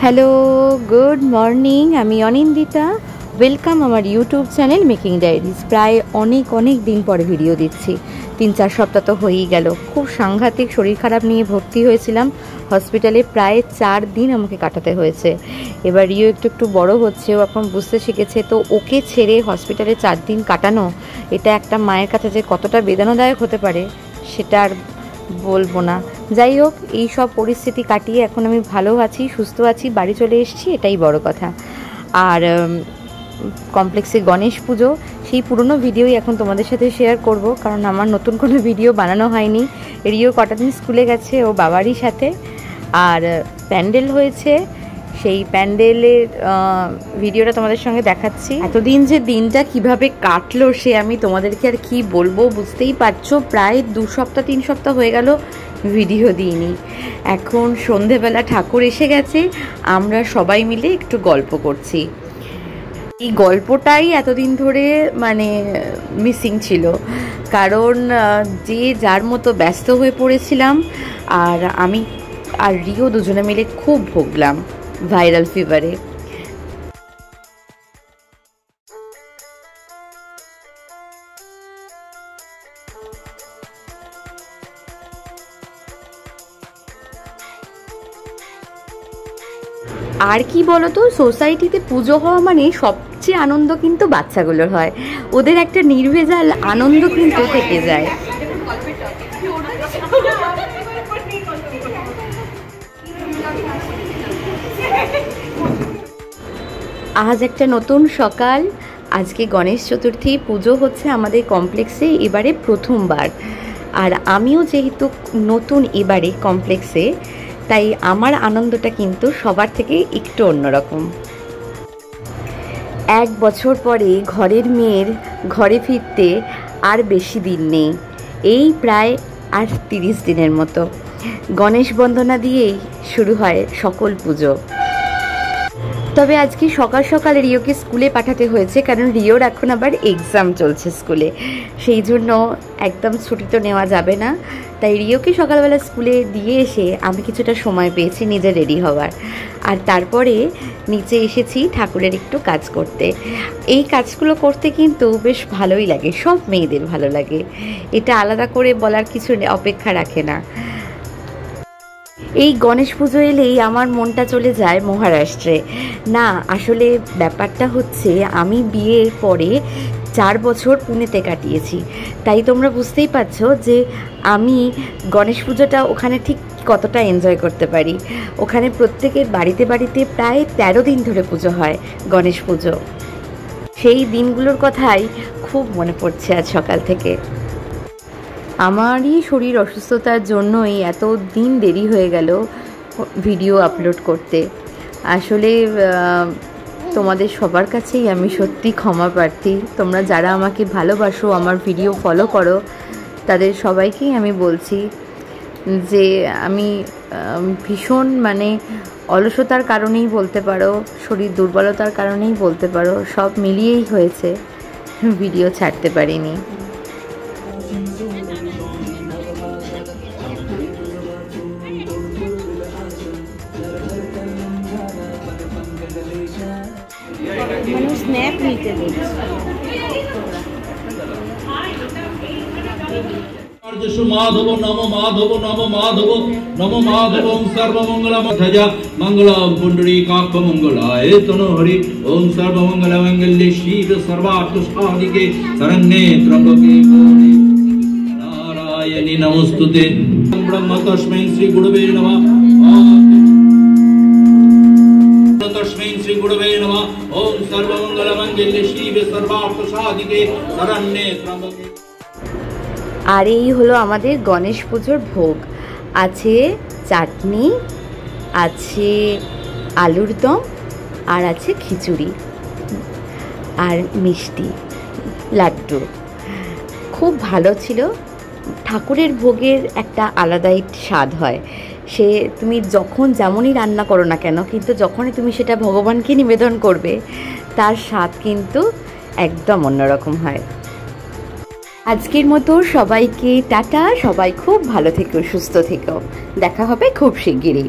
Hello, good morning. আমি Anindita. Welcome আমার YouTube channel making diaries. প্রায় অনেক দিন পরে ভিডিও দিচ্ছি। 3-4 সপ্তাহ তো হয়েই গেল। খুব সাংঘাতিক শরীর খারাপ নিয়ে ভর্তি হয়েছিলাম হসপিটালে। প্রায় 4 দিন আমাকে কাটাতে হয়েছে। এবার রিও একটু বড় হচ্ছে, ও এখন বুঝতে শিখেছে। তো ওকে ছেড়ে হসপিটালে 4 দিন কাটানো, এটা একটা মায়ের কাছে যে কতটা বেদনাদায়ক হতে পারে সেটা আর বলবো না। যাই হোক, এই সব পরিস্থিতি কাটিয়ে এখন আমি ভালো আছি, সুস্থ আছি, বাড়ি চলে এসেছি, এটাই বড় কথা। আর কমপ্লেক্সে গণেশ পুজো, সেই পুরনো ভিডিওই এখন তোমাদের সাথে শেয়ার করব, কারণ আমার নতুন কোনো ভিডিও বানানো হয়নি। রিও কটা দিন স্কুলে গেছে ও বাবারই সাথে। আর প্যান্ডেল হয়েছে, সেই প্যান্ডেলের ভিডিওটা তোমাদের সঙ্গে দেখাচ্ছি। এতদিন যে দিনটা কিভাবে কাটলো সে আমি তোমাদেরকে আর কি বলবো, বুঝতেই পারছো। প্রায় 2 সপ্তাহ 3 সপ্তাহ হয়ে গেল ভিডিও দিইনি। এখন সন্ধেবেলা ঠাকুর এসে গেছে, আমরা সবাই মিলে একটু গল্প করছি। এই গল্পটাই এতদিন ধরে মানে মিসিং ছিল, কারণ যে যার মতো ব্যস্ত হয়ে পড়েছিলাম। আর আমি আর রিও দুজনে মিলে খুব ভুগলাম ভাইরাল ফিভারে। আর কি বলতো, সোসাইটিতে পুজো হওয়া মানে সবচেয়ে আনন্দ কিন্তু বাচ্চাগুলোর হয়। ওদের একটা নির্ভেজাল আনন্দ কিন্তু থেকে যায়। আজ একটা নতুন সকাল। আজকে গণেশ চতুর্থী, পুজো হচ্ছে আমাদের কমপ্লেক্সে এবারে প্রথমবার। আর আমিও যেহেতু নতুন এবারে কমপ্লেক্সে, তাই আমার আনন্দটা কিন্তু সবার থেকে একটু অন্যরকম। 1 বছর পরে ঘরের মেয়ের ঘরে ফিরতে আর বেশি দিন নেই, এই প্রায় আর 30 দিনের মতো। গণেশ বন্দনা দিয়েই শুরু হয় সকল পুজো। তবে আজকে সকাল সকাল রিওকে স্কুলে পাঠাতে হয়েছে, কারণ রিওর এখন আবার এক্সাম চলছে স্কুলে। সেই জন্য একদম ছুটি তো নেওয়া যাবে না। তাই রিওকে সকালবেলা স্কুলে দিয়ে এসে আমি কিছুটা সময় পেয়েছি নিজে রেডি হওয়ার। আর তারপরে নিচে এসেছি ঠাকুরের একটু কাজ করতে। এই কাজগুলো করতে কিন্তু বেশ ভালোই লাগে, সব মেয়েদের ভালো লাগে। এটা আলাদা করে বলার কিছু অপেক্ষা রাখে না। এই গণেশ পুজো এলেই আমার মনটা চলে যায় মহারাষ্ট্রে। না, আসলে ব্যাপারটা হচ্ছে আমি বিয়ের পরে 4 বছর পুনেতে কাটিয়েছি, তাই তোমরা বুঝতেই পারছো যে আমি গণেশ পুজোটা ওখানে ঠিক কতটা এনজয় করতে পারি। ওখানে প্রত্যেকের বাড়িতে বাড়িতে প্রায় 13 দিন ধরে পুজো হয় গণেশ পুজো। সেই দিনগুলোর কথাই খুব মনে পড়ছে আজ সকাল থেকে। আমারই শরীর অসুস্থতার জন্যই এত দিন দেরি হয়ে গেল ভিডিও আপলোড করতে। আসলে তোমাদের সবার কাছেই আমি সত্যি ক্ষমা প্রার্থী। তোমরা যারা আমাকে ভালোবাসো, আমার ভিডিও ফলো করো, তাদের সবাইকেই আমি বলছি যে আমি ভীষণ মানে অলসতার কারণেই বলতে পারো, শরীর দুর্বলতার কারণেই বলতে পারো, সব মিলিয়েই হয়েছে ভিডিও ছাড়তে পারিনি। মানে স্ন্যাপ নিতে माधव नम माधव नम माधव नम माधव सर्वमंगल ध्वजा मंगलम पुंडरी काक्ष मंगलाय तनो हरि ओम सर्वमंगल मंगल्ये शिव सर्वार्थ साधिके शरण्ये त्र्यंबके गौरी नारायणी नमोस्तुते। ब्रह्म तस्मै श्री गुरुवे नमः। तस्मै श्री गुरुवे नमः। ओम सर्वमंगल मंगल्ये शिव सर्वार्थ साधिके शरण्ये त्र्यंबके। আর এই হলো আমাদের গণেশ পুজোর ভোগ। আছে চাটনি, আছে আলুর দম, আর আছে খিচুড়ি আর মিষ্টি লাড্ডু। খুব ভালো ছিল। ঠাকুরের ভোগের একটা আলাদাই স্বাদ হয়। সে তুমি যখন যেমনই রান্না করো না কেন, কিন্তু যখনই তুমি সেটা ভগবানকে নিবেদন করবে, তার স্বাদ কিন্তু একদম অন্যরকম হয়। আজকের মতো সবাইকে টাটা। সবাই খুব ভালো থেকো, সুস্থ থেকো। দেখা হবে খুব শিগগিরই।